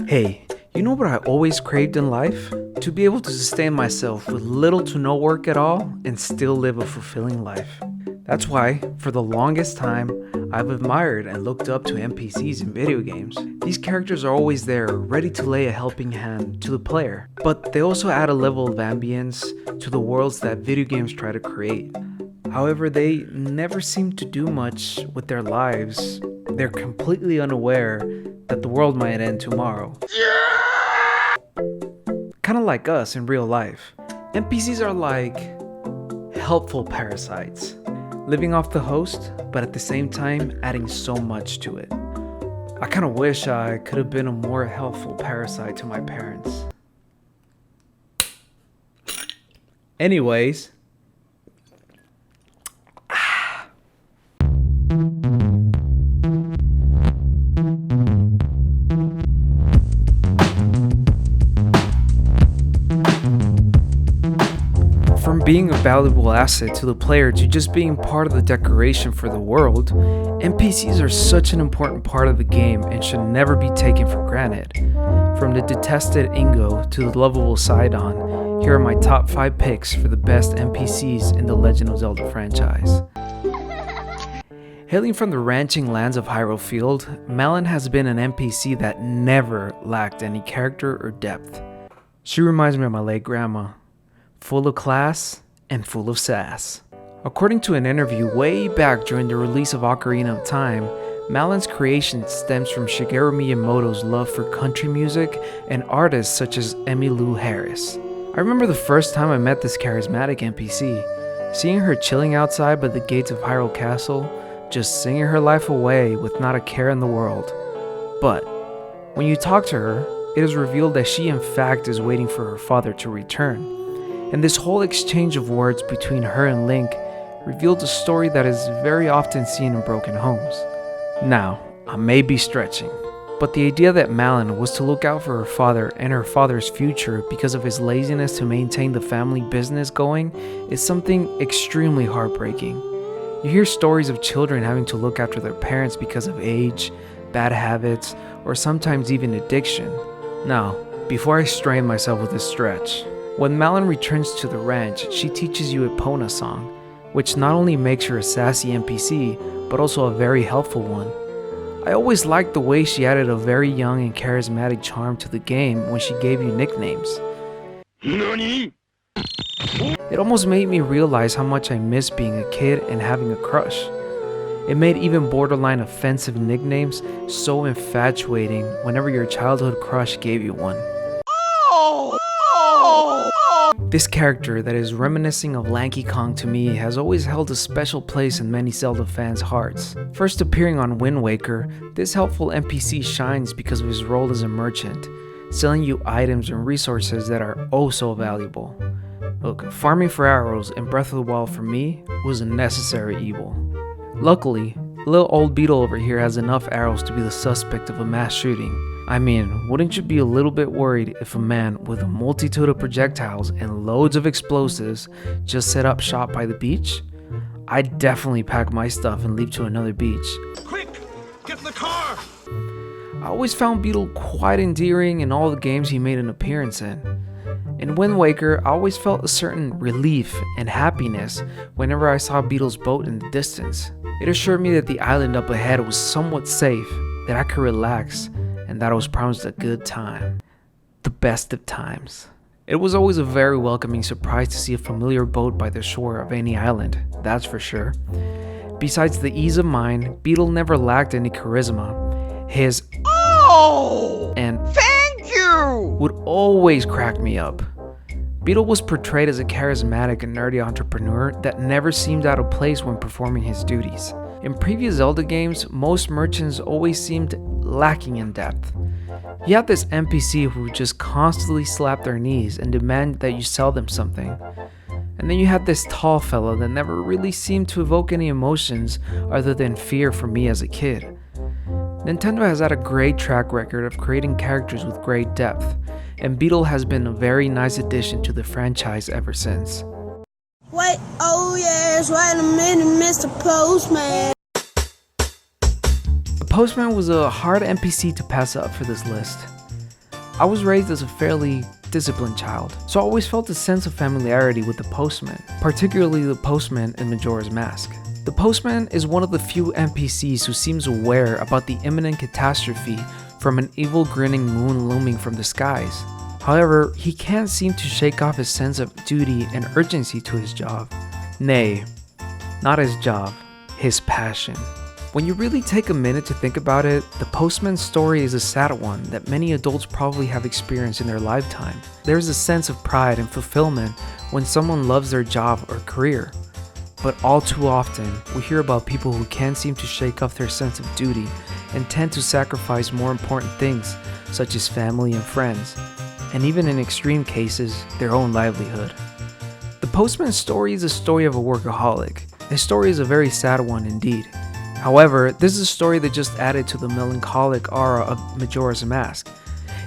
Hey, you know what I always craved in life? To be able to sustain myself with little to no work at all and still live a fulfilling life. That's why, for the longest time, I've admired and looked up to NPCs in video games. These characters are always there, ready to lay a helping hand to the player, but they also add a level of ambience to the worlds that video games try to create. However, they never seem to do much with their lives. They're completely unaware that the world might end tomorrow. Kinda like us in real life. NPCs are like helpful parasites, living off the host, but at the same time adding so much to it. I kinda wish I could have been a more helpful parasite to my parents. Anyways, from being a valuable asset to the player to just being part of the decoration for the world, NPCs are such an important part of the game and should never be taken for granted. From the detested Ingo to the lovable Sidon, here are my top 5 picks for the best NPCs in the Legend of Zelda franchise. Hailing from the ranching lands of Hyrule Field, Malon has been an NPC that never lacked any character or depth. She reminds me of my late grandma. Full of class and full of sass. According to an interview way back during the release of Ocarina of Time, Malon's creation stems from Shigeru Miyamoto's love for country music and artists such as Emmylou Harris. I remember the first time I met this charismatic NPC, seeing her chilling outside by the gates of Hyrule Castle, just singing her life away with not a care in the world. But when you talk to her, it is revealed that she in fact is waiting for her father to return. And this whole exchange of words between her and Link revealed a story that is very often seen in broken homes. Now, I may be stretching, but the idea that Malon was to look out for her father and her father's future because of his laziness to maintain the family business going is something extremely heartbreaking. You hear stories of children having to look after their parents because of age, bad habits, or sometimes even addiction. Now, before I strain myself with this stretch, when Malon returns to the ranch, she teaches you Epona song, which not only makes her a sassy NPC, but also a very helpful one. I always liked the way she added a very young and charismatic charm to the game when she gave you nicknames. NANI? It almost made me realize how much I miss being a kid and having a crush. It made even borderline offensive nicknames so infatuating whenever your childhood crush gave you one. This character that is reminiscing of Lanky Kong to me has always held a special place in many Zelda fans' hearts. First appearing on Wind Waker, this helpful NPC shines because of his role as a merchant, selling you items and resources that are oh so valuable. Look, farming for arrows in Breath of the Wild for me was a necessary evil. Luckily, little old Beetle over here has enough arrows to be the suspect of a mass shooting. I mean, wouldn't you be a little bit worried if a man with a multitude of projectiles and loads of explosives just set up shop by the beach? I'd definitely pack my stuff and leave to another beach. Quick! Get in the car! I always found Beetle quite endearing in all the games he made an appearance in. In Wind Waker, I always felt a certain relief and happiness whenever I saw Beetle's boat in the distance. It assured me that the island up ahead was somewhat safe, that I could relax, and that I was promised a good time. The best of times. It was always a very welcoming surprise to see a familiar boat by the shore of any island, that's for sure. Besides the ease of mind, Beetle never lacked any charisma. His "Oh!" and "Thank you!" would always crack me up. Beetle was portrayed as a charismatic and nerdy entrepreneur that never seemed out of place when performing his duties. In previous Zelda games, most merchants always seemed lacking in depth. You have this NPC who would just constantly slap their knees and demand that you sell them something. And then you have this tall fellow that never really seemed to evoke any emotions other than fear for me as a kid. Nintendo has had a great track record of creating characters with great depth, and Beetle has been a very nice addition to the franchise ever since. Wait, oh yes, wait a minute, Mr. Postman. postman was a hard NPC to pass up for this list. I was raised as a fairly disciplined child, so I always felt a sense of familiarity with the postman, particularly the postman in Majora's Mask. The postman is one of the few NPCs who seems aware about the imminent catastrophe from an evil grinning moon looming from the skies. However, he can't seem to shake off his sense of duty and urgency to his job. Nay, not his job, his passion. When you really take a minute to think about it, the postman's story is a sad one that many adults probably have experienced in their lifetime. There's a sense of pride and fulfillment when someone loves their job or career. But all too often, we hear about people who can't seem to shake off their sense of duty and tend to sacrifice more important things, such as family and friends, and even in extreme cases, their own livelihood. The postman's story is a story of a workaholic. His story is a very sad one indeed. However, this is a story that just added to the melancholic aura of Majora's Mask.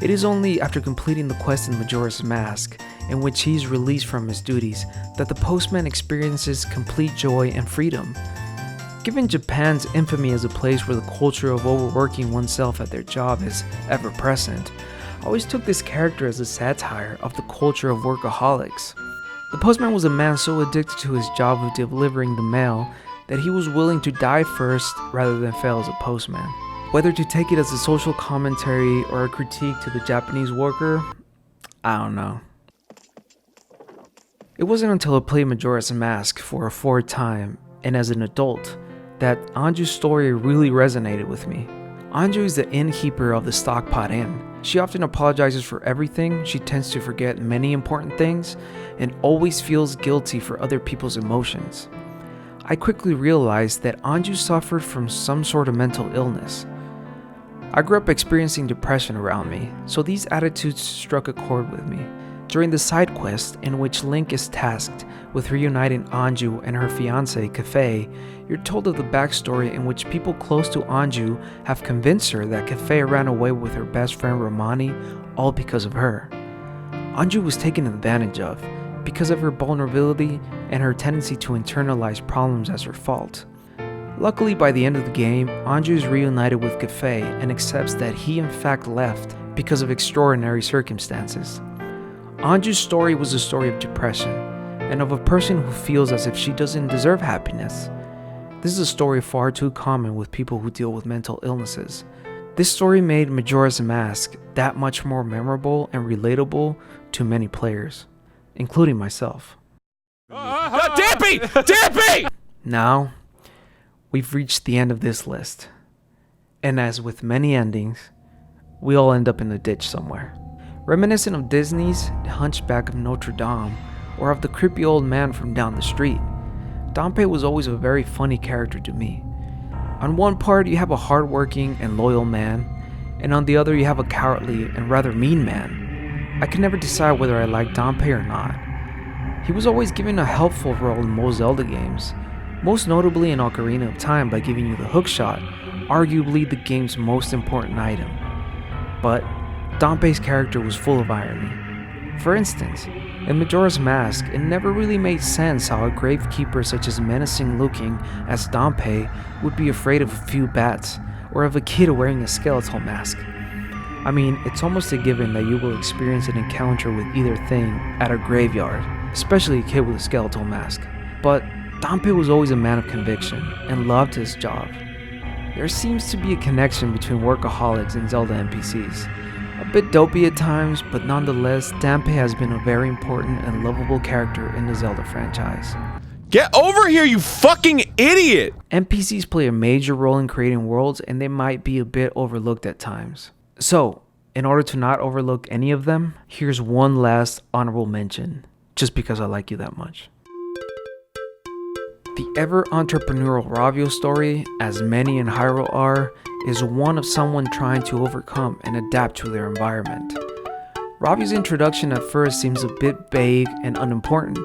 It is only after completing the quest in Majora's Mask, in which he is released from his duties, that the postman experiences complete joy and freedom. Given Japan's infamy as a place where the culture of overworking oneself at their job is ever present, I always took this character as a satire of the culture of workaholics. The postman was a man so addicted to his job of delivering the mail that he was willing to die first rather than fail as a postman. Whether to take it as a social commentary or a critique to the Japanese worker, I don't know. It wasn't until I played Majora's Mask for a fourth time, and as an adult, that Anju's story really resonated with me. Anju is the innkeeper of the Stockpot Inn. She often apologizes for everything, she tends to forget many important things, and always feels guilty for other people's emotions. I quickly realized that Anju suffered from some sort of mental illness. I grew up experiencing depression around me, so these attitudes struck a chord with me. During the side quest, in which Link is tasked with reuniting Anju and her fiancé, Kafei, you're told of the backstory in which people close to Anju have convinced her that Kafei ran away with her best friend Romani, all because of her. Anju was taken advantage of because of her vulnerability and her tendency to internalize problems as her fault. Luckily, by the end of the game, Anju is reunited with Kafei and accepts that he in fact left because of extraordinary circumstances. Anju's story was a story of depression, and of a person who feels as if she doesn't deserve happiness. This is a story far too common with people who deal with mental illnesses. This story made Majora's Mask that much more memorable and relatable to many players, including myself. Dampy! Dampy! Now, we've reached the end of this list. And as with many endings, we all end up in a ditch somewhere. Reminiscent of Disney's Hunchback of Notre Dame, or of the creepy old man from down the street, Dampé was always a very funny character to me. On one part, you have a hardworking and loyal man, and on the other, you have a cowardly and rather mean man. I could never decide whether I liked Dampé or not. He was always given a helpful role in most Zelda games, most notably in Ocarina of Time by giving you the hookshot, arguably the game's most important item. But Dampé's character was full of irony. For instance, in Majora's Mask, it never really made sense how a gravekeeper such as menacing looking as Dampé would be afraid of a few bats, or of a kid wearing a skeletal mask. I mean, it's almost a given that you will experience an encounter with either thing at a graveyard, especially a kid with a skeletal mask. But Dampé was always a man of conviction, and loved his job. There seems to be a connection between workaholics and Zelda NPCs. A bit dopey at times, but nonetheless, Dampé has been a very important and lovable character in the Zelda franchise. Get over here, you fucking idiot! NPCs play a major role in creating worlds, and they might be a bit overlooked at times. So, in order to not overlook any of them, here's one last honorable mention, just because I like you that much. The ever-entrepreneurial Ravio story, as many in Hyrule are, is one of someone trying to overcome and adapt to their environment. Ravio's introduction at first seems a bit vague and unimportant.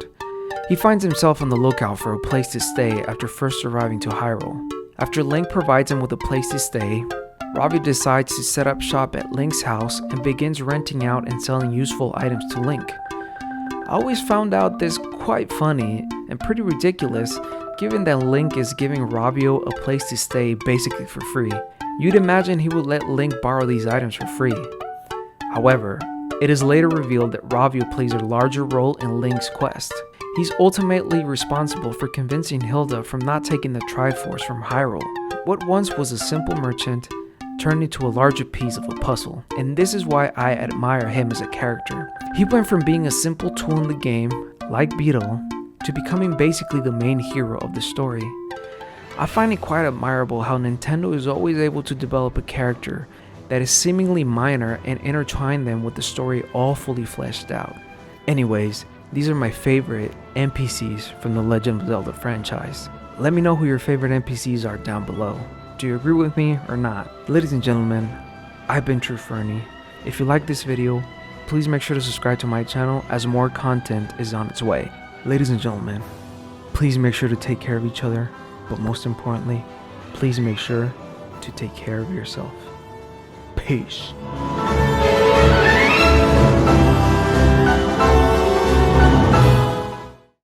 He finds himself on the lookout for a place to stay after first arriving to Hyrule. After Link provides him with a place to stay, Ravio decides to set up shop at Link's house and begins renting out and selling useful items to Link. I always found out this quite funny and pretty ridiculous, given that Link is giving Ravio a place to stay basically for free, You'd imagine he would let Link borrow these items for free. However, it is later revealed that Ravio plays a larger role in Link's quest. He's ultimately responsible for convincing Hilda from not taking the Triforce from Hyrule. What once was a simple merchant turned into a larger piece of a puzzle, and this is why I admire him as a character. He went from being a simple tool in the game, like Beetle, to becoming basically the main hero of the story. I find it quite admirable how Nintendo is always able to develop a character that is seemingly minor and intertwine them with the story all fully fleshed out. Anyways, these are my favorite NPCs from the Legend of Zelda franchise. Let me know who your favorite NPCs are down below. Do you agree with me or not? Ladies and gentlemen, I've been True Fernie. If you like this video, please make sure to subscribe to my channel as more content is on its way. Ladies and gentlemen, please make sure to take care of each other, but most importantly, please make sure to take care of yourself. Peace.